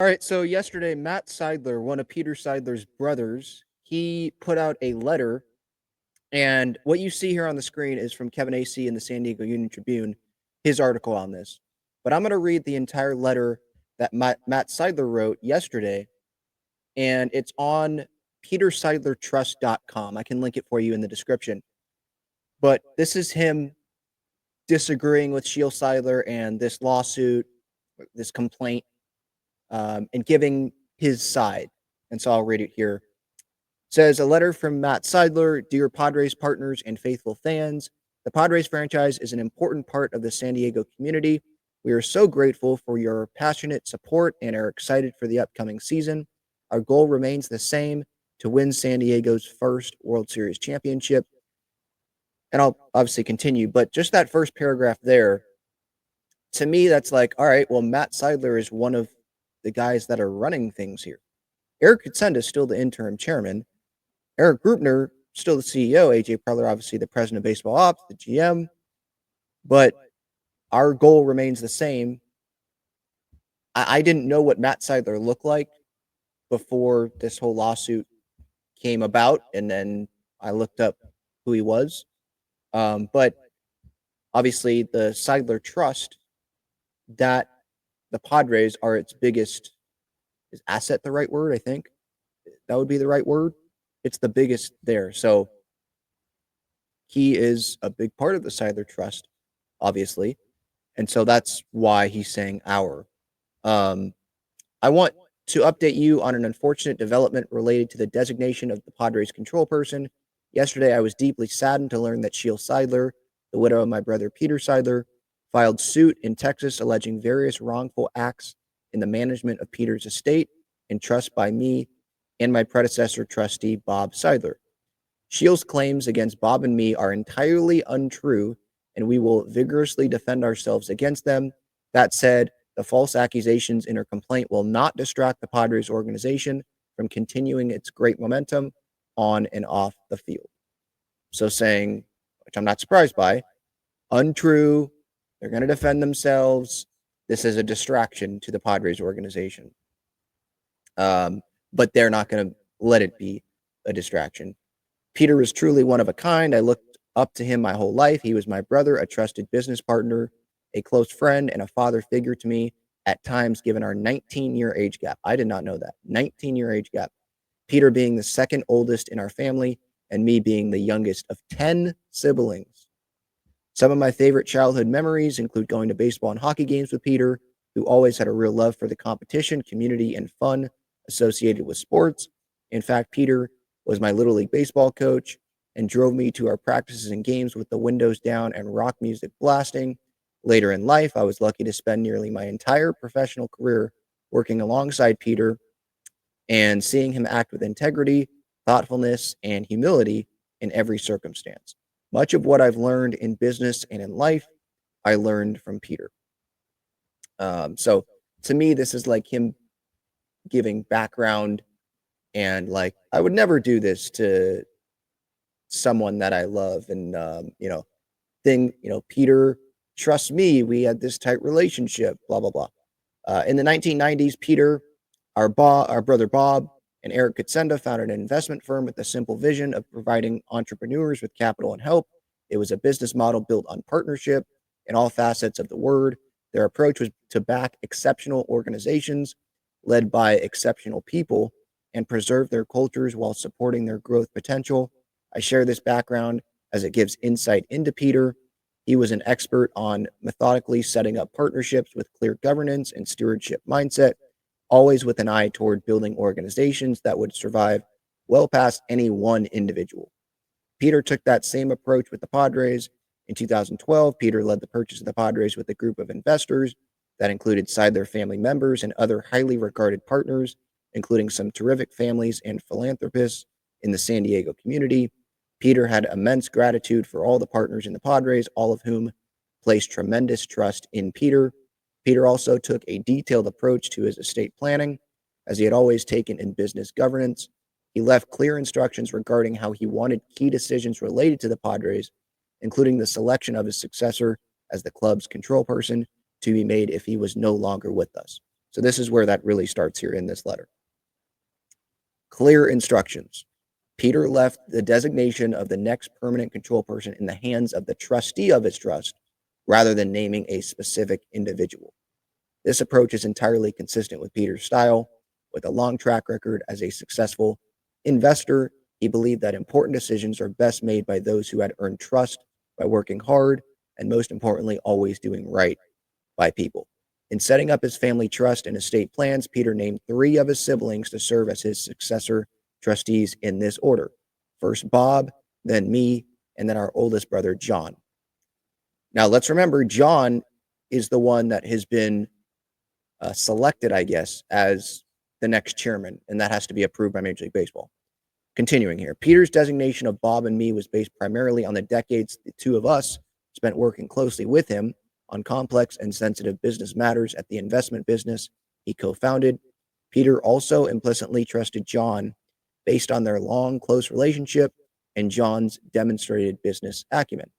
All right, so yesterday, Matt Seidler, one of Peter Seidler's brothers, he put out a letter, and what you see here on the screen is from Kevin AC in the San Diego Union Tribune, his article on this. But I'm going to read the entire letter that Matt Seidler wrote yesterday, and it's on peterseidlertrust.com. I can link it for you in the description. But this is him disagreeing with Sheel Seidler and this lawsuit, this complaint, and giving his side. And so I'll read it here. It says, a letter from Matt Seidler, dear Padres partners and faithful fans. The Padres franchise is an important part of the San Diego community. We are so grateful for your passionate support and are excited for the upcoming season. Our goal remains the same, to win San Diego's first World Series championship. And I'll obviously continue, but just that first paragraph there, to me, that's like, all right, well, Matt Seidler is one of the guys that are running things here. Eric Kutsenda is still the interim chairman. Eric Grupner, still the CEO. AJ Preller, obviously the president of baseball ops, the GM. But our goal remains the same. I didn't know what Matt Seidler looked like before this whole lawsuit came about, and then I looked up who he was. But obviously, the Seidler Trust, that the Padres are its biggest, is asset the right word? I think that would be the right word. It's the biggest there. So he is a big part of the Seidler Trust, obviously. And so that's why he's saying our. I want to update you on an unfortunate development related to the designation of the Padres control person. Yesterday, I was deeply saddened to learn that Sheel Seidler, the widow of my brother Peter Seidler, filed suit in Texas alleging various wrongful acts in the management of Peter's estate and trust by me and my predecessor trustee, Bob Seidler. Sheel's claims against Bob and me are entirely untrue, and we will vigorously defend ourselves against them. That said, the false accusations in her complaint will not distract the Padres organization from continuing its great momentum on and off the field. So saying, which I'm not surprised by, untrue, they're going to defend themselves. This is a distraction to the Padres organization. But they're not going to let it be a distraction. Peter is truly one of a kind. I looked up to him my whole life. He was my brother, a trusted business partner, a close friend, and a father figure to me at times, given our 19-year age gap. I did not know that. 19-year age gap. Peter being the second oldest in our family, and me being the youngest of 10 siblings. Some of my favorite childhood memories include going to baseball and hockey games with Peter, who always had a real love for the competition, community, and fun associated with sports. In fact, Peter was my Little League baseball coach and drove me to our practices and games with the windows down and rock music blasting. Later in life, I was lucky to spend nearly my entire professional career working alongside Peter and seeing him act with integrity, thoughtfulness, and humility in every circumstance. Much of what I've learned in business and in life, I learned from Peter. So to me, this is like him giving background, and like, I would never do this to someone that I love. And, Peter trusts me. We had this tight relationship, blah, blah, blah. In the 1990s, Peter, our brother Bob, and Eric Kutsenda founded an investment firm with the simple vision of providing entrepreneurs with capital and help. It was a business model built on partnership in all facets of the word. Their approach was to back exceptional organizations led by exceptional people and preserve their cultures while supporting their growth potential. I share this background as it gives insight into Peter. He was an expert on methodically setting up partnerships with clear governance and stewardship mindset, always with an eye toward building organizations that would survive well past any one individual. Peter took that same approach with the Padres. In 2012, Peter led the purchase of the Padres with a group of investors that included Seidler family members and other highly regarded partners, including some terrific families and philanthropists in the San Diego community. Peter had immense gratitude for all the partners in the Padres, all of whom placed tremendous trust in Peter. Peter also took a detailed approach to his estate planning, as he had always taken in business governance. He left clear instructions regarding how he wanted key decisions related to the Padres, including the selection of his successor as the club's control person, to be made if he was no longer with us. So this is where that really starts here in this letter. Clear instructions. Peter left the designation of the next permanent control person in the hands of the trustee of his trust rather than naming a specific individual. This approach is entirely consistent with Peter's style. With a long track record as a successful investor, he believed that important decisions are best made by those who had earned trust by working hard and, most importantly, always doing right by people. In setting up his family trust and estate plans, Peter named 3 of his siblings to serve as his successor trustees in this order. First Bob, then me, and then our oldest brother, John. Now, let's remember, John is the one that has been selected, I guess, as the next chairman, and that has to be approved by Major League Baseball. Continuing here, Peter's designation of Bob and me was based primarily on the decades the 2 of us spent working closely with him on complex and sensitive business matters at the investment business he co-founded. Peter also implicitly trusted John based on their long, close relationship and John's demonstrated business acumen.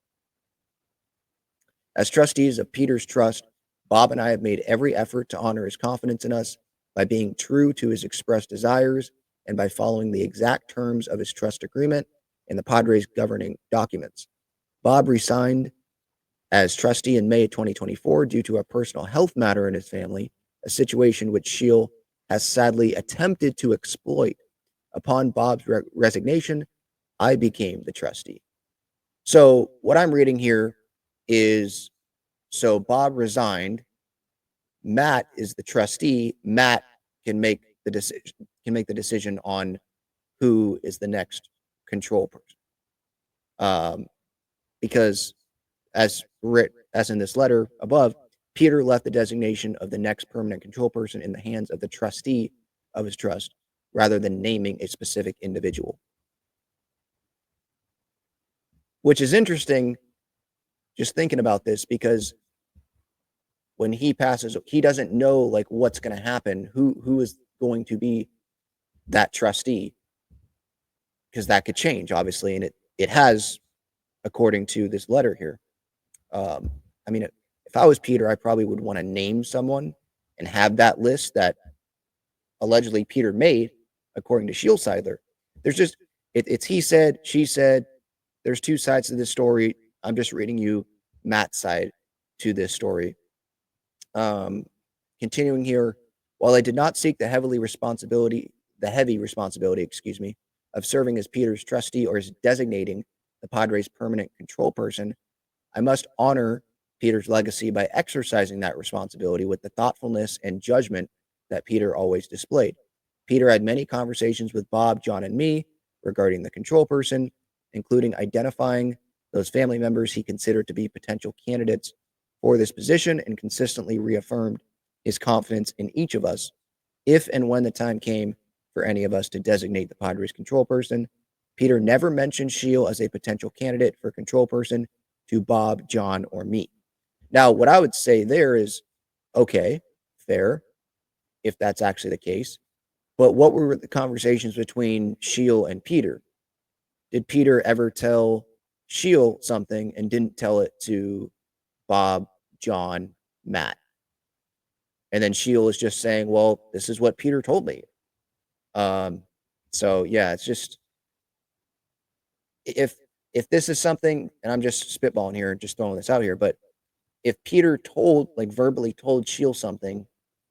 As trustees of Peter's trust, Bob and I have made every effort to honor his confidence in us by being true to his expressed desires and by following the exact terms of his trust agreement and the Padres governing documents. Bob resigned as trustee in May 2024 due to a personal health matter in his family, a situation which Sheel has sadly attempted to exploit. Upon Bob's resignation, I became the trustee. So what I'm reading here is, so Bob resigned, Matt is the trustee, Matt can make the decision on who is the next control person. Because as in this letter above, Peter left the designation of the next permanent control person in the hands of the trustee of his trust rather than naming a specific individual. Which is interesting, just thinking about this, because when he passes, he doesn't know like what's going to happen, who is going to be that trustee, because that could change, obviously, and it has, according to this letter here. I mean, if I was Peter, I probably would want to name someone and have that list that allegedly Peter made, according to Sheel Seidler. There's just, it's he said, she said. There's 2 sides to this story. I'm just reading you Matt's side to this story. Continuing here, while I did not seek the heavy responsibility, of serving as Peter's trustee or as designating the Padres' permanent control person, I must honor Peter's legacy by exercising that responsibility with the thoughtfulness and judgment that Peter always displayed. Peter had many conversations with Bob, John, and me regarding the control person, including identifying those family members he considered to be potential candidates for this position, and consistently reaffirmed his confidence in each of us if and when the time came for any of us to designate the Padres control person. Peter never mentioned Sheel as a potential candidate for control person to Bob, John, or me. Now, what I would say there is, okay, fair, if that's actually the case. But what were the conversations between Sheel and Peter? Did Peter ever tell Sheel something and didn't tell it to Bob, John, Matt? And then Sheel is just saying, well, this is what Peter told me. So yeah, it's just, if this is something, and I'm just spitballing here, just throwing this out here, but if Peter verbally told Sheel something,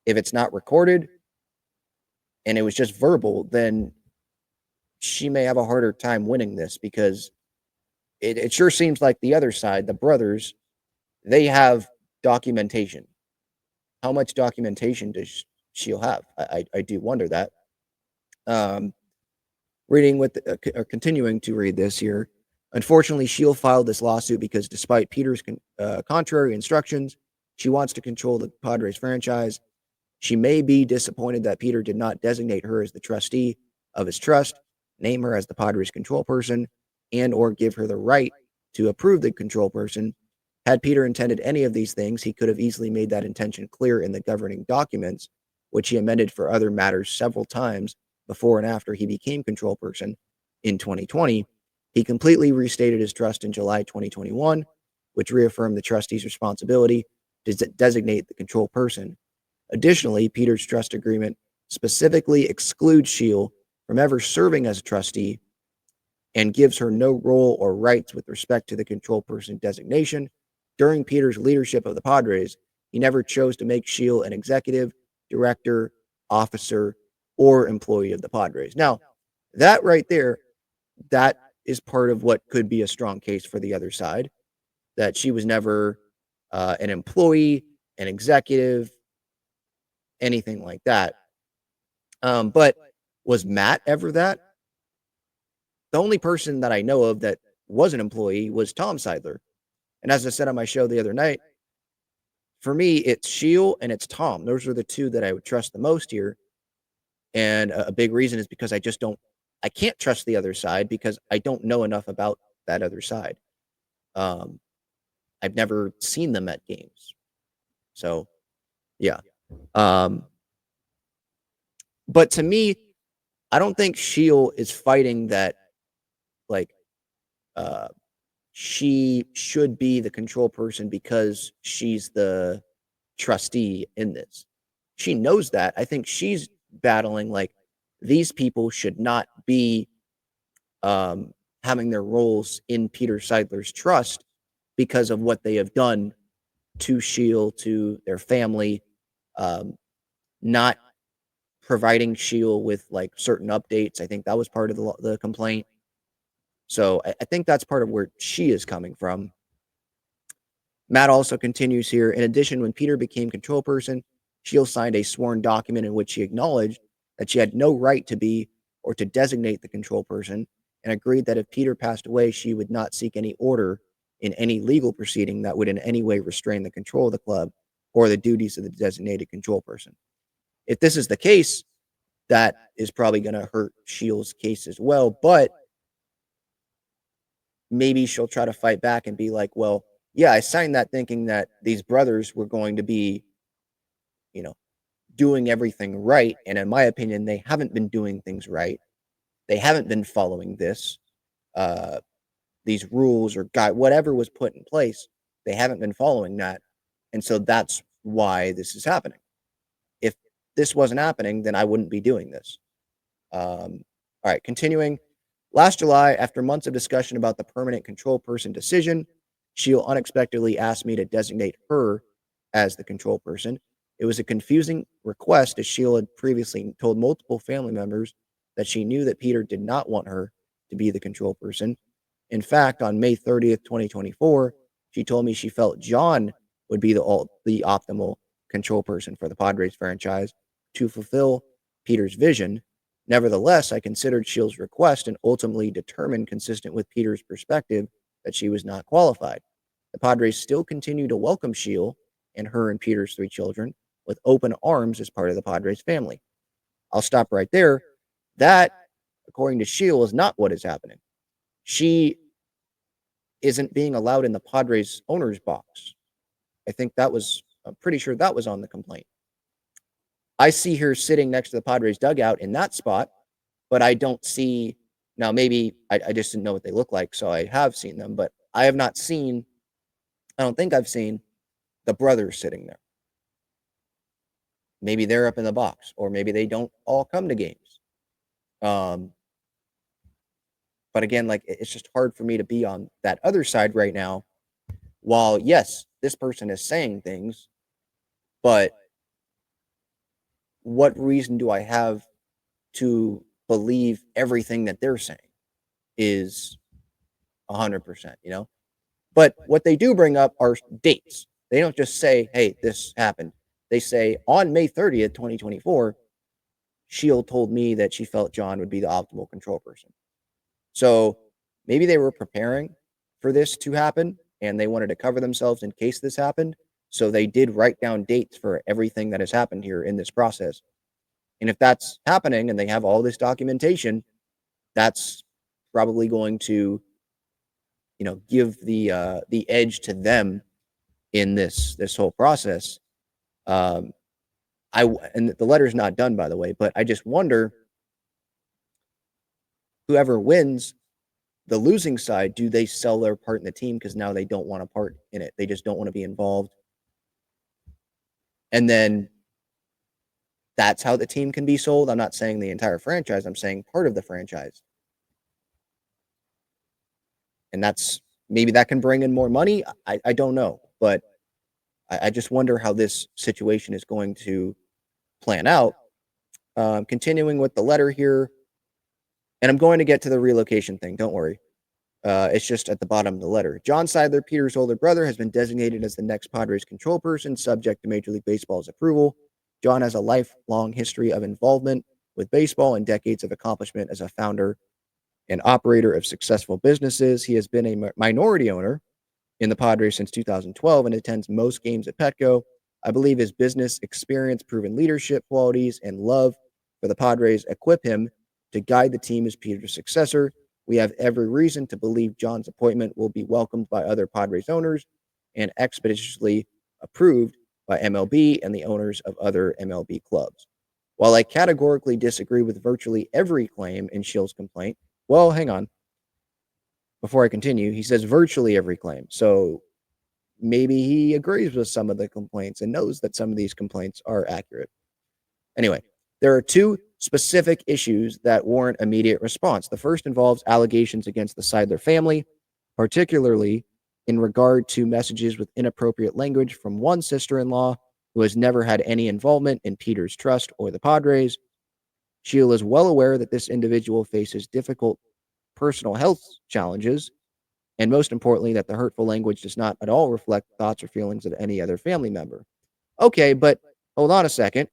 if it's not recorded and it was just verbal, then she may have a harder time winning this, because it sure seems like the other side, the brothers, they have documentation. How much documentation does Sheel have? I do wonder that. Continuing to read this here. Unfortunately, Sheel filed this lawsuit because despite Peter's contrary instructions, she wants to control the Padres franchise. She may be disappointed that Peter did not designate her as the trustee of his trust, name her as the Padres control person, and or give her the right to approve the control person. Had Peter intended any of these things, he could have easily made that intention clear in the governing documents, which he amended for other matters several times before and after he became control person in 2020. He completely restated his trust in July 2021, which reaffirmed the trustee's responsibility to designate the control person. Additionally, Peter's trust agreement specifically excludes Sheel from ever serving as a trustee and gives her no role or rights with respect to the control person designation. During Peter's leadership of the Padres, he never chose to make Sheel an executive, director, officer, or employee of the Padres. Now, that right there, that is part of what could be a strong case for the other side, that she was never an employee, an executive, anything like that. But was Matt ever that? The only person that I know of that was an employee was Tom Seidler. And as I said on my show the other night, for me, it's Sheel and it's Tom. Those are the two that I would trust the most here. And a big reason is because I can't trust the other side because I don't know enough about that other side. I've never seen them at games. So, yeah. But to me, I don't think Sheel is fighting that, like, she should be the control person because she's the trustee in this. She knows that. I think she's battling, like, these people should not be having their roles in Peter Seidler's trust because of what they have done to Sheel, to their family, not providing Sheel with, like, certain updates. I think that was part of the complaint. So I think that's part of where she is coming from. Matt also continues here. In addition, when Peter became control person, Sheel signed a sworn document in which she acknowledged that she had no right to be or to designate the control person, and agreed that if Peter passed away, she would not seek any order in any legal proceeding that would in any way restrain the control of the club or the duties of the designated control person. If this is the case, that is probably going to hurt Sheel's case as well, but maybe she'll try to fight back and be like, well, yeah, I signed that thinking that these brothers were going to be, you know, doing everything right. And in my opinion, they haven't been doing things right. They haven't been following these rules or whatever was put in place. They haven't been following that. And so that's why this is happening. If this wasn't happening, then I wouldn't be doing this. All right, continuing. Last July, after months of discussion about the permanent control person decision, Sheel unexpectedly asked me to designate her as the control person. It was a confusing request, as Sheel had previously told multiple family members that she knew that Peter did not want her to be the control person. In fact, on May 30th, 2024, she told me she felt John would be the optimal control person for the Padres franchise to fulfill Peter's vision. Nevertheless, I considered Sheel's request and ultimately determined, consistent with Peter's perspective, that she was not qualified. The Padres still continue to welcome Sheel and her and Peter's 3 children with open arms as part of the Padres family. I'll stop right there. That, according to Sheel, is not what is happening. She isn't being allowed in the Padres owner's box. I'm pretty sure that was on the complaint. I see her sitting next to the Padres dugout in that spot, but I don't see, now maybe I just didn't know what they look like, so I have seen them, but I don't think I've seen the brothers sitting there. Maybe they're up in the box, or maybe they don't all come to games. But again, like, it's just hard for me to be on that other side right now. While, yes, this person is saying things, but what reason do I have to believe everything that they're saying is 100%, But what they do bring up are dates. They don't just say, hey, this happened. They say, on May 30th, 2024, Sheel told me that she felt John would be the optimal control person. So maybe they were preparing for this to happen and they wanted to cover themselves in case this happened. So they did write down dates for everything that has happened here in this process. And if that's happening and they have all this documentation, that's probably going to, give the edge to them in this whole process. And the letter's not done, by the way, but I just wonder, whoever wins, the losing side, do they sell their part in the team because now they don't want a part in it? They just don't want to be involved. And then that's how the team can be sold. I'm not saying the entire franchise. I'm saying part of the franchise. And that's maybe that can bring in more money. I don't know. But I just wonder how this situation is going to plan out. Continuing with the letter here, and I'm going to get to the relocation thing. Don't worry. It's just at the bottom of the letter. John Seidler, Peter's older brother, has been designated as the next Padres control person, subject to Major League Baseball's approval. John has a lifelong history of involvement with baseball and decades of accomplishment as a founder and operator of successful businesses. He has been a minority owner in the Padres since 2012 and attends most games at Petco. I believe his business experience, proven leadership qualities, and love for the Padres equip him to guide the team as Peter's successor. We have every reason to believe John's appointment will be welcomed by other Padres owners and expeditiously approved by MLB and the owners of other MLB clubs. While I categorically disagree with virtually every claim in Sheel's complaint, well, hang on. Before I continue, he says virtually every claim. So maybe he agrees with some of the complaints and knows that some of these complaints are accurate. Anyway, there are two specific issues that warrant immediate response. The first involves allegations against the Seidler family, particularly in regard to messages with inappropriate language from one sister-in-law who has never had any involvement in Peter's trust or the Padres. Sheel is well aware that this individual faces difficult personal health challenges, and most importantly, that the hurtful language does not at all reflect thoughts or feelings of any other family member. Okay, but hold on a second.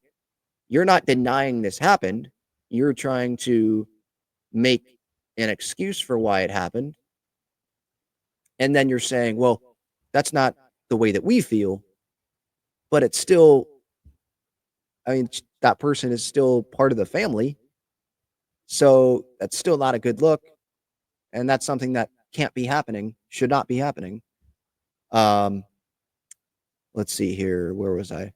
You're not denying this happened. You're trying to make an excuse for why it happened. And then you're saying, well, that's not the way that we feel, but it's still, I mean, that person is still part of the family. So that's still not a good look. And that's something that can't be happening, should not be happening. Um, let's see here. Where was I?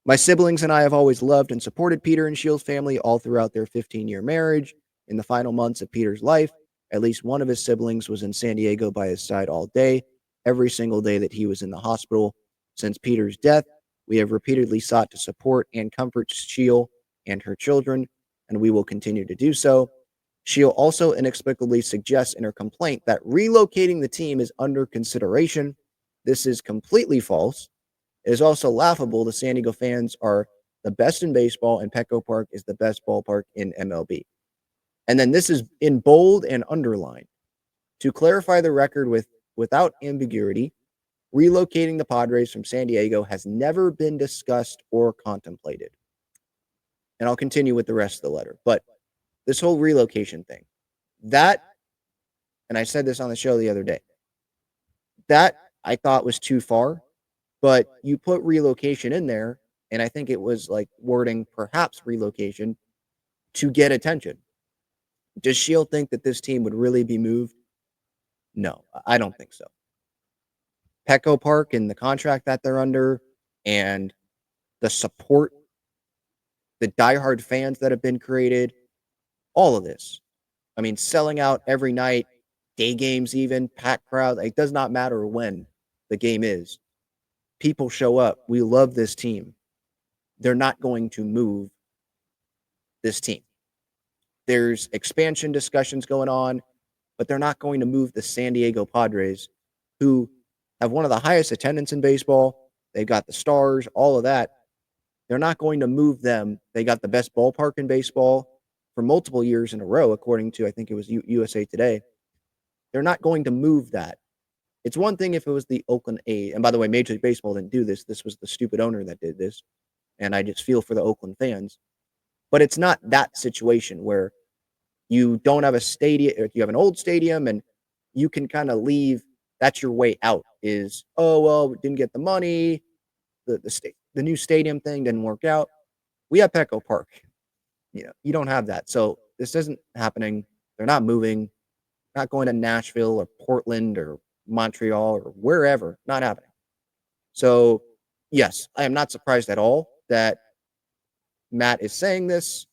My siblings and I have always loved and supported Peter and Sheel's family all throughout their 15-year marriage. In the final months of Peter's life, at least one of his siblings was in San Diego by his side all day, every single day that he was in the hospital. Since Peter's death, we have repeatedly sought to support and comfort Sheel and her children, and we will continue to do so. Sheel also inexplicably suggests in her complaint that relocating the team is under consideration. This is completely false. It is also laughable. The San Diego fans are the best in baseball, and Petco Park is the best ballpark in MLB. And then this is in bold and underlined. To clarify the record without ambiguity, relocating the Padres from San Diego has never been discussed or contemplated. And I'll continue with the rest of the letter. But this whole relocation thing, that, and I said this on the show the other day, that I thought was too far. But you put relocation in there, and I think it was like wording perhaps relocation to get attention. Does Sheel think that this team would really be moved? No, I don't think so. Petco Park and the contract that they're under and the support, the diehard fans that have been created, all of this. I mean, selling out every night, day games even, packed crowd. It does not matter when the game is. People show up. We love this team. They're not going to move this team. There's expansion discussions going on, but they're not going to move the San Diego Padres, who have one of the highest attendance in baseball. They've got the stars, all of that. They're not going to move them. They got the best ballpark in baseball for multiple years in a row, according to, I think it was USA Today. They're not going to move that. It's one thing if it was the Oakland A's. And by the way, Major League Baseball didn't do this. This was the stupid owner that did this. And I just feel for the Oakland fans. But it's not that situation where you don't have a stadium, or you have an old stadium and you can kind of leave. That's your way out is, oh, well, we didn't get the money. The new stadium thing didn't work out. We have Petco Park. You don't have that. So this isn't happening. They're not moving, not going to Nashville or Portland or Montreal or wherever. Not happening. So, yes, I am not surprised at all that Matt is saying this,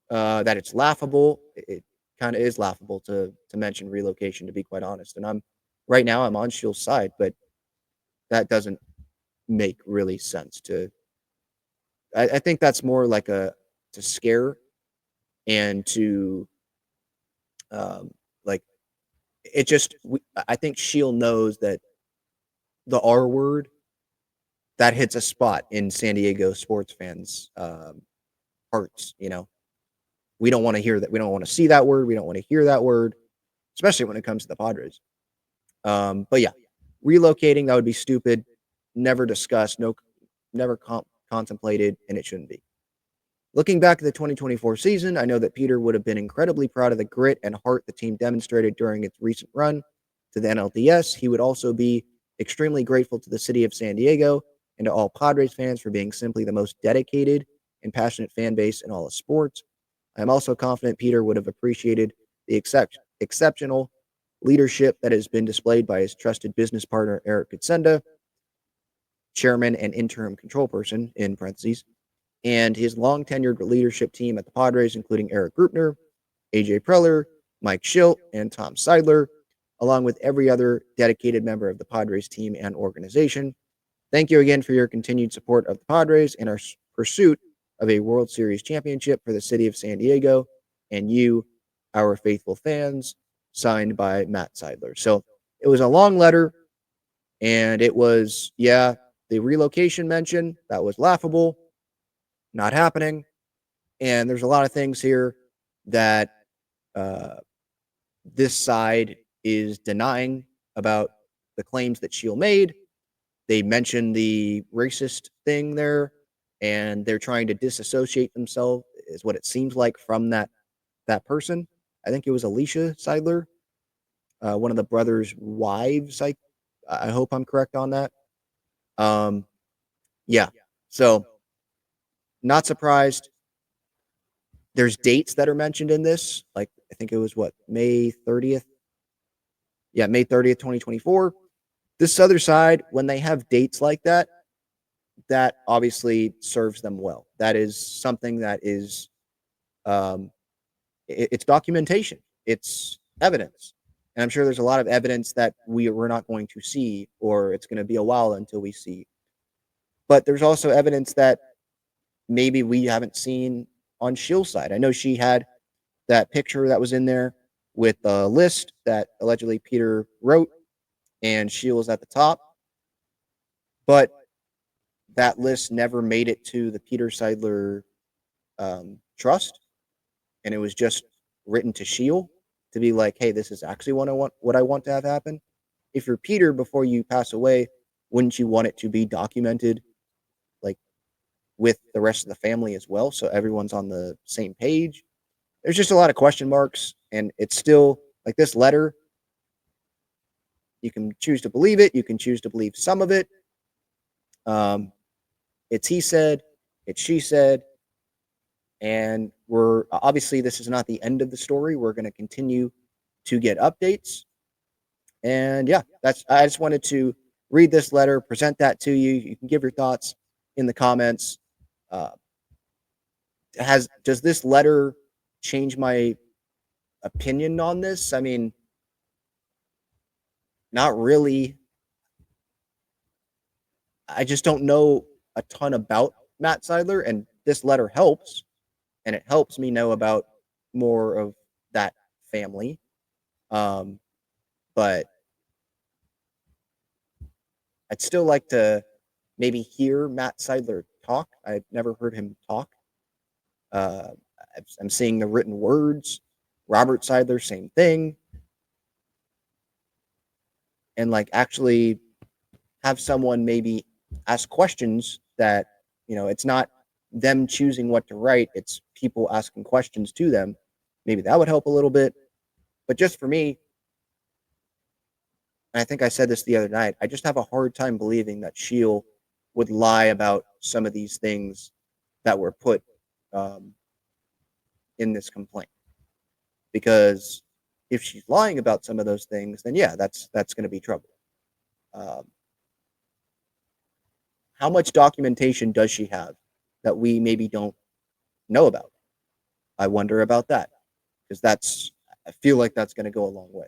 that it's laughable. It kind of is laughable to mention relocation, to be quite honest. And right now I'm on Sheel's side, but that doesn't make really sense to. I think that's more like to scare and to like it just. I think Sheel knows that the R word that hits a spot in San Diego sports fans' hearts. We don't want to hear that. We don't want to see that word. We don't want to hear that word, especially when it comes to the Padres. But yeah, relocating, that would be stupid. Never discussed. No, never contemplated, and it shouldn't be. Looking back at the 2024 season, I know that Peter would have been incredibly proud of the grit and heart the team demonstrated during its recent run to the NLDS. He would also be extremely grateful to the city of San Diego and to all Padres fans for being simply the most dedicated and passionate fan base in all of sports. I'm also confident Peter would have appreciated the exceptional leadership that has been displayed by his trusted business partner, Eric Kutsenda, chairman and interim control person, in parentheses, and his long-tenured leadership team at the Padres, including Eric Grupner, AJ Preller, Mike Sheel, and Tom Seidler, along with every other dedicated member of the Padres team and organization. Thank you again for your continued support of the Padres and our pursuit of a World Series championship for the city of San Diego and you, our faithful fans, signed by Matt Seidler. So it was a long letter, and it was, the relocation mention, that was laughable, not happening. And there's a lot of things here that uh, this side is denying about the claims that Sheel made. They mentioned the racist thing there, and they're trying to disassociate themselves, is what it seems like, from that person. I think it was Alicia Seidler, one of the brothers' wives. I hope I'm correct on that. Um, yeah. So not surprised. There's dates that are mentioned in this. Like I think it was May 30th. Yeah, May 30th, 2024. This other side, when they have dates like that, that obviously serves them well. That is something that is um, it's documentation. It's evidence. And I'm sure there's a lot of evidence that we're not going to see, or it's going to be a while until we see. But there's also evidence that maybe we haven't seen on Sheel's side. I know she had that picture that was in there with the list that allegedly Peter wrote, and Sheel was at the top. But that list never made it to the Peter Seidler trust, and it was just written to Sheel to be like, hey, this is actually what I want to have happen. If you're Peter before you pass away, wouldn't you want it to be documented, like with the rest of the family as well, so everyone's on the same page? There's just a lot of question marks, and it's still like this letter. You can choose to believe it. You can choose to believe some of it. It's he said, it's she said, and we're obviously this is not the end of the story. We're going to continue to get updates. And yeah, I just wanted to read this letter, present that to you. You can give your thoughts in the comments. Uh, does this letter change my opinion on this? I mean, not really. I just don't know a ton about Matt Seidler, and this letter helps, and it helps me know about more of that family. But I'd still like to maybe hear Matt Seidler talk. I've never heard him talk. Uh, I'm seeing the written words. Robert Seidler, same thing. And like actually have someone maybe ask questions that, it's not them choosing what to write, it's people asking questions to them. Maybe that would help a little bit. But just for me, and I think I said this the other night, I just have a hard time believing that Sheel would lie about some of these things that were put in this complaint. Because if she's lying about some of those things, then yeah, that's going to be trouble. How much documentation does she have that we maybe don't know about? I wonder about that, because I feel like that's going to go a long way.